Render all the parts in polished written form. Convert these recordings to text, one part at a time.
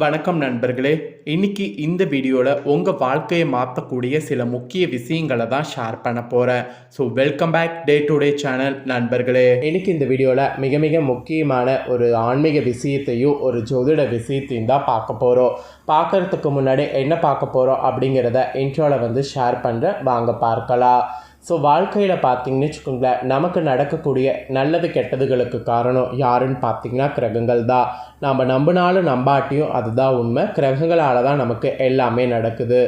வணக்கம் நண்பர்களே. இன்னைக்கு இந்த வீடியோவில் உங்கள் வாழ்க்கையை மாற்றக்கூடிய சில முக்கிய விஷயங்களை தான் ஷேர் பண்ண போகிறேன். So welcome back day to day channel நண்பர்களே. இன்னைக்கு இந்த வீடியோவில் மிக மிக முக்கியமான ஒரு ஆன்மீக விஷயத்தையும் ஒரு ஜோதிட விஷயத்தையும் தான் பார்க்க போகிறோம். பார்க்குறதுக்கு முன்னாடி என்ன பார்க்க போகிறோம் அப்படிங்கிறத இன்ட்ரோவில் ஷேர் பண்ணுறேன், வாங்க பார்க்கலாம். ஸோ வாழ்க்கையில் பார்த்திங்கன்னு வச்சுக்கோங்களேன், நமக்கு நடக்கக்கூடிய நல்லது கெட்டதுகளுக்கு காரணம் யாருன்னு பார்த்திங்கன்னா கிரகங்கள் தான். நாம் நம்பினாலும் நம்பாட்டியும் அதுதான் உண்மை. கிரகங்களால் தான் நமக்கு எல்லாமே நடக்குது.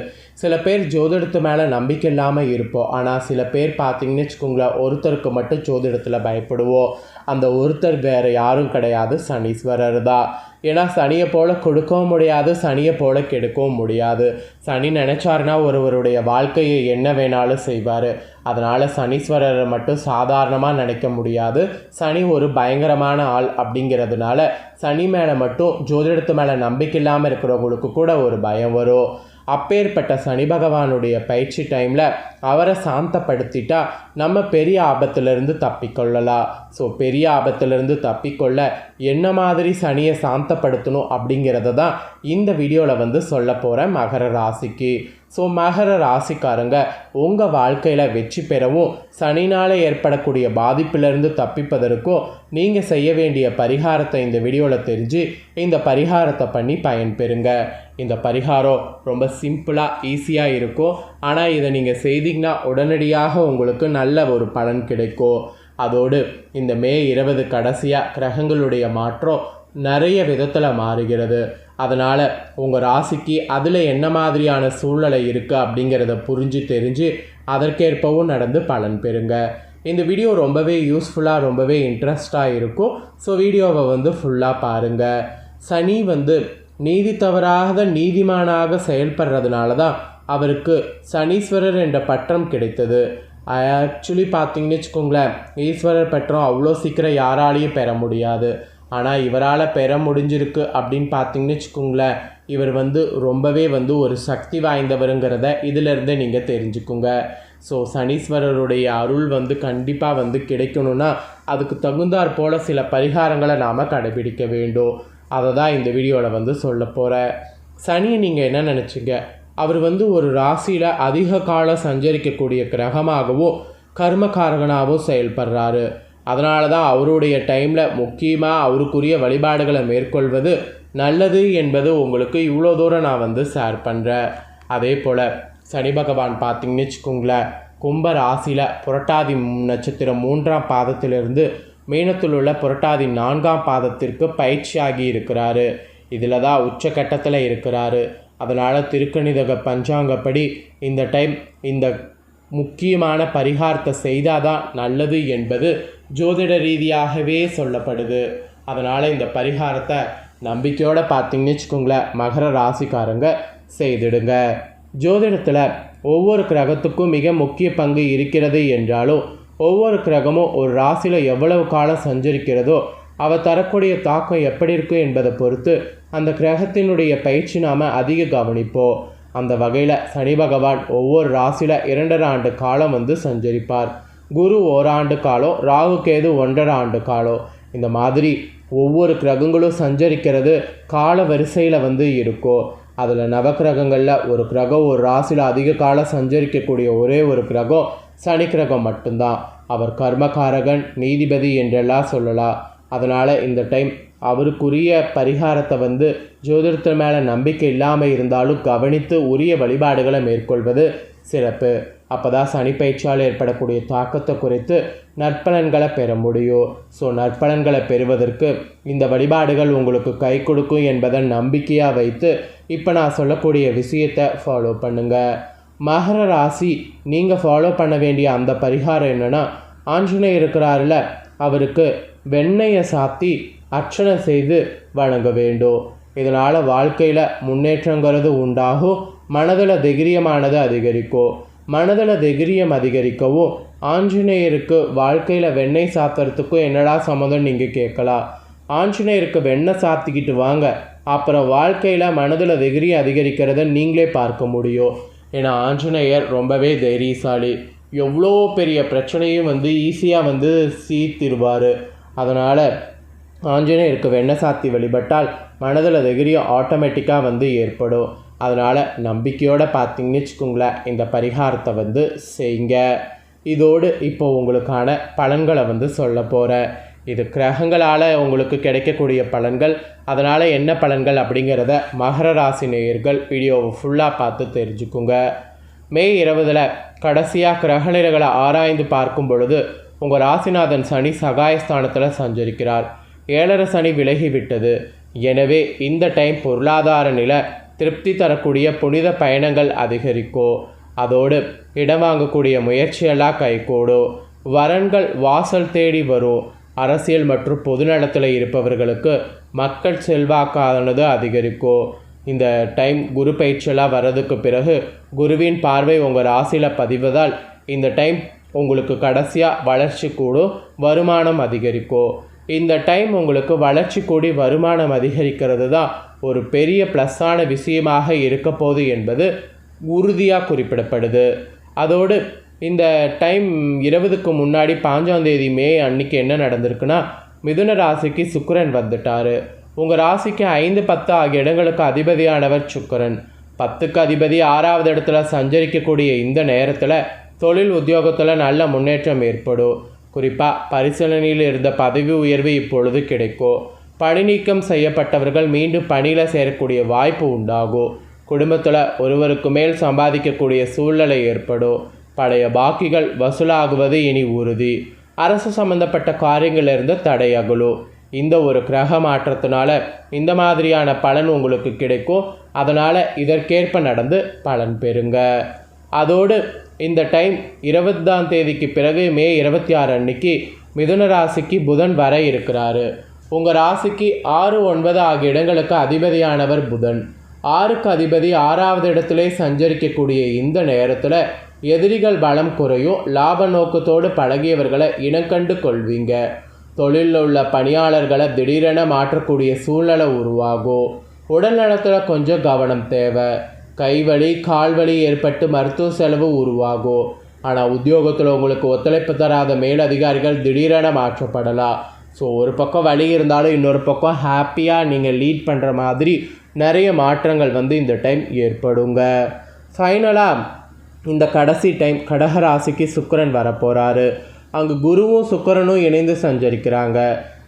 சில பேர் ஜோதிடத்து மேலே நம்பிக்கை இல்லாமல் இருப்போம். ஆனால் சில பேர் பார்த்திங்கன்னு வச்சுக்கோங்களேன், ஒருத்தருக்கு மட்டும் ஜோதிடத்தில் பயப்படுவோம். அந்த ஒருத்தர் வேறு யாரும் கிடையாது, சனீஸ்வரர் தான். ஏன்னா சனியை போல் கொடுக்கவும் முடியாது, சனியை போல் கெடுக்கவும் முடியாது. சனி நினச்சாருன்னா ஒருவருடைய வாழ்க்கையை என்ன வேணாலும் செய்வார். அதனால் சனீஸ்வரரை மட்டும் சாதாரணமாக நினைக்க முடியாது. சனி ஒரு பயங்கரமான ஆள் அப்படிங்கிறதுனால சனி மேலே மட்டும் ஜோதிடத்து மேலே நம்பிக்கை இல்லாமல் இருக்கிறவங்களுக்கு கூட ஒரு பயம் வரும். அப்பேற்பட்ட சனி பகவானுடைய பயிற்சி டைமில் அவரை சாந்தப்படுத்திட்டா நம்ம பெரிய ஆபத்திலிருந்து தப்பிக்கொள்ளலாம். ஸோ பெரிய ஆபத்திலிருந்து தப்பிக்கொள்ள என்ன மாதிரி சனியை சாந்தப்படுத்தணும் அப்படிங்கிறத தான் இந்த வீடியோவில் சொல்ல போகிறேன் மகர ராசிக்கு. ஸோ மகர ராசிக்காரங்க உங்கள் வாழ்க்கையில் வெற்றி பெறவும் சனினால் ஏற்படக்கூடிய பாதிப்பிலிருந்து தப்பிப்பதற்கும் நீங்கள் செய்ய வேண்டிய பரிகாரத்தை இந்த வீடியோவில் தெரிஞ்சு இந்த பரிகாரத்தை பண்ணி பயன்பெறுங்க. இந்த பரிகாரம் ரொம்ப சிம்பிளாக ஈஸியாக இருக்கும். ஆனால் இதை நீங்கள் செய்தீங்கன்னா உடனடியாக உங்களுக்கு நல்ல ஒரு பலன் கிடைக்கும். அதோடு இந்த மே 20 கடைசியாக கிரகங்களுடைய மாற்றம் நிறைய விதத்தில் மாறுகிறது. அதனால் உங்கள் ராசிக்கு அதில் என்ன மாதிரியான சூழ்நிலை இருக்குது அப்படிங்கிறத புரிஞ்சு தெரிஞ்சு அதற்கேற்பவும் நடந்து பலன் பெறுங்க. இந்த வீடியோ ரொம்பவே யூஸ்ஃபுல்லாக ரொம்பவே இன்ட்ரெஸ்டாக இருக்கும். ஸோ வீடியோவை ஃபுல்லாக பாருங்கள். சனி நீதி தவறாத நீதிமானாக செயல்படுறதுனால தான் அவருக்கு சனீஸ்வரர் என்ற பட்டம் கிடைத்தது. ஆக்சுவலி பார்த்திங்கன்னு வச்சுக்கோங்களேன், ஈஸ்வரர் பட்டம் அவ்வளோ சீக்கிரம் யாராலையும் பெற முடியாது. ஆனால் இவரால் பெற முடிஞ்சிருக்கு அப்படின்னு பார்த்திங்கன்னு வச்சுக்கோங்களேன், இவர் ரொம்பவே ஒரு சக்தி வாய்ந்தவருங்கிறத இதிலிருந்தே நீங்கள் தெரிஞ்சுக்குங்க. ஸோ சனீஸ்வரருடைய அருள் கண்டிப்பாக கிடைக்கணும்னா அதுக்கு தகுந்தாற் போல் சில பரிகாரங்களை நாம் கடைபிடிக்க வேண்டும். அதை தான் இந்த வீடியோவில் சொல்ல போகிறேன். சனியை நீங்கள் என்ன நினச்சிங்க, அவர் ஒரு ராசியில் அதிக காலம் சஞ்சரிக்கக்கூடிய கிரகமாகவும் கர்மகாரகனாகவும் செயல்படுறாரு. அதனால தான் அவருடைய டைமில் முக்கியமாக அவருக்குரிய வழிபாடுகளை மேற்கொள்வது நல்லது என்பது உங்களுக்கு இவ்வளோ தூரம் நான் ஷேர் பண்ணுறேன். அதே போல் சனி பகவான் பார்த்திங்கன்னு வச்சுக்கோங்களேன், கும்ப ராசியில் புரட்டாதி நட்சத்திரம் 3ஆம் பாதத்திலிருந்து மீனத்தில் உள்ள புரட்டாதி 4ஆம் பாதத்திற்கு பயிற்சியாகி இருக்கிறாரு. இதில் தான் உச்சக்கட்டத்தில் இருக்கிறாரு. அதனால் திருக்கணிதக பஞ்சாங்கப்படி இந்த டைம் இந்த முக்கியமான பரிகாரத்தை செய்தால் தான் நல்லது என்பது ஜோதிட ரீதியாகவே சொல்லப்படுது. அதனால் இந்த பரிகாரத்தை நம்பிக்கையோடு பார்த்திங்கன்னு வச்சுக்கோங்களேன், மகர ராசிக்காரங்க செய்திடுங்க. ஜோதிடத்தில் ஒவ்வொரு கிரகத்துக்கும் மிக முக்கிய பங்கு இருக்கிறது என்றாலும் ஒவ்வொரு கிரகமும் ஒரு ராசியில் எவ்வளவு காலம் சஞ்சரிக்கிறதோ அவ தரக்கூடிய தாக்கம் எப்படி இருக்கும் என்பதை பொறுத்து அந்த கிரகத்தினுடைய பயிற்சி நாம் அதிக கவனிப்போம். அந்த வகையில் சனி பகவான் ஒவ்வொரு ராசியில் 2.5 ஆண்டு காலம் சஞ்சரிப்பார். குரு ஓராண்டு காலம், ராகு கேது 1.5 ஆண்டு காலம். இந்த மாதிரி ஒவ்வொரு கிரகங்களும் சஞ்சரிக்கிறது கால வரிசையில் இருக்கும். அதில் நவக்கிரகங்களில் ஒரு கிரகம் ஒரு ராசியில் அதிக காலம் சஞ்சரிக்கக்கூடிய ஒரே ஒரு கிரகம் சனி கிரகம் மட்டும்தான். அவர் கர்மகாரகன், நீதிபதி என்றெல்லாம் சொல்லலாம். அதனால் இந்த டைம் அவருக்குரிய பரிகாரத்தை ஜோதிடத்தின் மேலே நம்பிக்கை இல்லாமல் இருந்தாலும் கவனித்து உரிய வழிபாடுகளை மேற்கொள்வது சிறப்பு. அப்போ தான் சனி பயிற்சியால் ஏற்படக்கூடிய தாக்கத்தை குறித்து நற்பலன்களை பெற முடியும். ஸோ நற்பலன்களை பெறுவதற்கு இந்த வழிபாடுகள் உங்களுக்கு கை கொடுக்கும் என்பதை நம்பிக்கையாக வைத்து இப்போ நான் சொல்லக்கூடிய விஷயத்தை ஃபாலோ பண்ணுங்கள். மகர ராசி நீங்கள் ஃபாலோ பண்ண வேண்டிய அந்த பரிகாரம் என்னென்னா, ஆஞ்சநேயர் இருக்கிறாரில் அவருக்கு வெண்ணெயை சாத்தி அர்ச்சனை செய்து வணங்க வேண்டும். இதனால் வாழ்க்கையில் முன்னேற்றங்கிறது உண்டாகும். மனதில் தைரியமானது அதிகரிக்கும். மனதில் தைரியம் அதிகரிக்கவும் ஆஞ்சநேயருக்கு வாழ்க்கையில் வெண்ணெய் சாத்துறதுக்கும் என்னடா சம்மந்தம் நீங்கள் கேட்கலாம். ஆஞ்சநேயருக்கு வெண்ணெய் சாத்திக்கிட்டு வாங்க, அப்புறம் வாழ்க்கையில் மனதில் தைரியம் அதிகரிக்கிறத நீங்களே பார்க்க முடியும். ஏன்னா ஆஞ்சநேயர் ரொம்பவே தைரியசாலி. எவ்வளோ பெரிய பிரச்சனையும் ஈஸியாக சீர்த்திடுவார். அதனால் ஆஞ்சநேயருக்கு வெண்ணெய் சாத்தி வழிபட்டால் மனதில் தைரியம் ஆட்டோமேட்டிக்காக வந்து ஏற்படும். அதனால் நம்பிக்கையோடு பார்த்தீங்கன்னு வச்சுக்கோங்களேன், இந்த பரிகாரத்தை வந்து செய்யுங்க. இதோடு இப்போ உங்களுக்கான பலன்களை வந்து சொல்ல போகிறேன். இது கிரகங்களால் உங்களுக்கு கிடைக்கக்கூடிய பலன்கள். அதனால் என்ன பலன்கள் அப்படிங்கிறத மகர ராசி நேயர்கள் வீடியோவை ஃபுல்லாக பார்த்து தெரிஞ்சுக்குங்க. மே 20 கடைசியாக கிரகநிலைகளை ஆராய்ந்து பார்க்கும் பொழுது உங்கள் ராசிநாதன் சனி சகாயஸ்தானத்தில் சஞ்சரிக்கிறார். 7.5 சனி விலகிவிட்டது. எனவே இந்த டைம் பொருளாதார நிலை திருப்தி தரக்கூடிய புனித பயணங்கள் அதிகரிக்கும். அதோடு இடம் வாங்கக்கூடிய முயற்சியெல்லாம் கைகூடும். வரன்கள் வாசல் தேடி வரும். அரசியல் மற்றும் பொதுநலத்தில் இருப்பவர்களுக்கு மக்கள் செல்வாக்கானது அதிகரிக்கும். இந்த டைம் குரு பயிற்சியெல்லாம் வர்றதுக்கு பிறகு குருவின் பார்வை உங்கள் ராசியில் பதிவதால் இந்த டைம் உங்களுக்கு கடைசியாக வளர்ச்சி கூடும், வருமானம் அதிகரிக்கும். இந்த டைம் உங்களுக்கு வளர்ச்சி கூடி வருமானம் அதிகரிக்கிறது தான் ஒரு பெரிய ப்ளஸ்ஸான விஷயமாக இருக்க போகுது என்பது உறுதியாக குறிப்பிடப்படுது. அதோடு இந்த டைம் 20க்கு முன்னாடி 5ஆம் தேதி மே அன்னைக்கு என்ன நடந்திருக்குன்னா, மிதுன ராசிக்கு சுக்கிரன் வந்துட்டார். உங்கள் ராசிக்கு 5, 10 ஆகிய இடங்களுக்கு அதிபதியானவர் சுக்கிரன். 10க்கு அதிபதி 6வது இடத்துல சஞ்சரிக்கக்கூடிய இந்த நேரத்தில் தொழில் உத்தியோகத்தில் நல்ல முன்னேற்றம் ஏற்படும். குறிப்பாக பரிசீலனையில் இருந்த பதவி உயர்வு இப்பொழுது கிடைக்கும். பணி நீக்கம் செய்யப்பட்டவர்கள் மீண்டும் பணியில் சேரக்கூடிய வாய்ப்பு உண்டாகும். குடும்பத்தில் ஒருவருக்கு மேல் சம்பாதிக்கக்கூடிய சூழ்நிலை ஏற்படும். பழைய பாக்கிகள் வசூலாகுவது இனி உறுதி. அரசு சம்பந்தப்பட்ட காரியங்களிலிருந்து தடை அகலும். இந்த ஒரு கிரக மாற்றத்தினால இந்த மாதிரியான பலன் உங்களுக்கு கிடைக்கும். அதனால் இதற்கேற்ப நடந்து பலன் பெறுங்க. அதோடு இந்த டைம் 20ஆம் தேதிக்கு பிறகு மே 26 அன்னைக்கு மிதுன ராசிக்கு புதன் வர இருக்கிறாரு. உங்கள் ராசிக்கு 6, 9 ஆகிய இடங்களுக்கு அதிபதியானவர் புதன். 6க்கு அதிபதி 6வது இடத்திலே சஞ்சரிக்கக்கூடிய இந்த நேரத்தில் எதிரிகள் பலம் குறையும். லாப நோக்கத்தோடு பழகியவர்களை இனங்கண்டு கொள்வீங்க. தொழிலில் உள்ள பணியாளர்களை திடீரென மாற்றக்கூடிய சூழ்நிலை உருவாகும். உடல் நலத்தில் கொஞ்சம் கவனம் தேவை. கைவலி கால்வலி ஏற்பட்டு மருத்துவ செலவு உருவாகும். ஆனால் உத்தியோகத்தில் உங்களுக்கு ஒத்துழைப்பு தராத மேலதிகாரிகள் திடீரென மாற்றப்படலாம். ஸோ ஒரு பக்கம் வலி இருந்தாலும் இன்னொரு பக்கம் ஹாப்பியாக நீங்கள் லீட் பண்ணுற மாதிரி நிறைய மாற்றங்கள் வந்து இந்த டைம் ஏற்படுங்க. ஃபைனலாக இந்த கடைசி டைம் கடகராசிக்கு சுக்கிரன் வரப்போகிறாரு. அங்கு குருவும் சுக்கிரனும் இணைந்து சஞ்சரிக்கிறாங்க.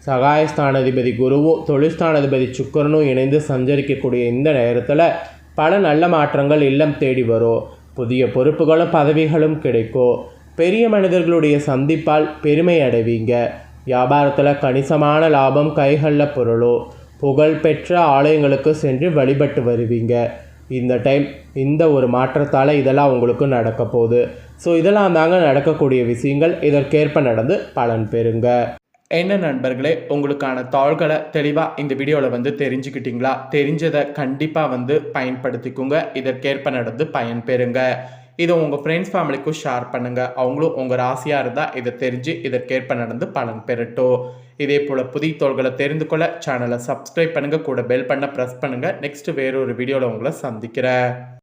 சகாயஸ்தானாதிபதி குருவும் தொழில்ஸ்தானாதிபதி சுக்கிரனும் இணைந்து சஞ்சரிக்கக்கூடிய இந்த நேரத்தில் பல நல்ல மாற்றங்கள் இல்லம் தேடி வரும். புதிய பொறுப்புகளும் பதவிகளும் கிடைக்கும். பெரிய மனிதர்களுடைய சந்திப்பால் பெருமை அடைவீங்க. வியாபாரத்தில் கணிசமான லாபம் கைகளில் பொருளும். புகழ்பெற்ற ஆலயங்களுக்கு சென்று வழிபட்டு வருவீங்க. இந்த டைம் இந்த ஒரு மாற்றத்தால் இதெல்லாம் உங்களுக்கு நடக்க போகுது. ஸோ இதெல்லாம் தாங்க நடக்கக்கூடிய விஷயங்கள். இதற்கேற்ப நடந்து பலன் பெறுங்க. என்ன நண்பர்களே, உங்களுக்கான தாள்களை தெளிவாக இந்த வீடியோவில் வந்து தெரிஞ்சுக்கிட்டிங்களா? தெரிஞ்சதை கண்டிப்பாக வந்து பயன்படுத்திக்கோங்க. இதற்கேற்ப நடந்து பயன் பெறுங்க. இதை உங்கள் ஃப்ரெண்ட்ஸ் ஃபேமிலிக்கும் ஷேர் பண்ணுங்கள். அவங்களும் உங்கள் ராசியாக இருந்தால் இதை தெரிஞ்சு இதற்கேற்ப நடந்து பலன் பெறட்டும். இதே போல் புதிய தோள்களை தெரிந்து கொள்ள சேனலை சப்ஸ்கிரைப் பண்ணுங்கள். கூட பெல் பண்ண ப்ரெஸ் பண்ணுங்கள். நெக்ஸ்ட்டு வேறொரு வீடியோவில் உங்களை சந்திக்கிறேன்.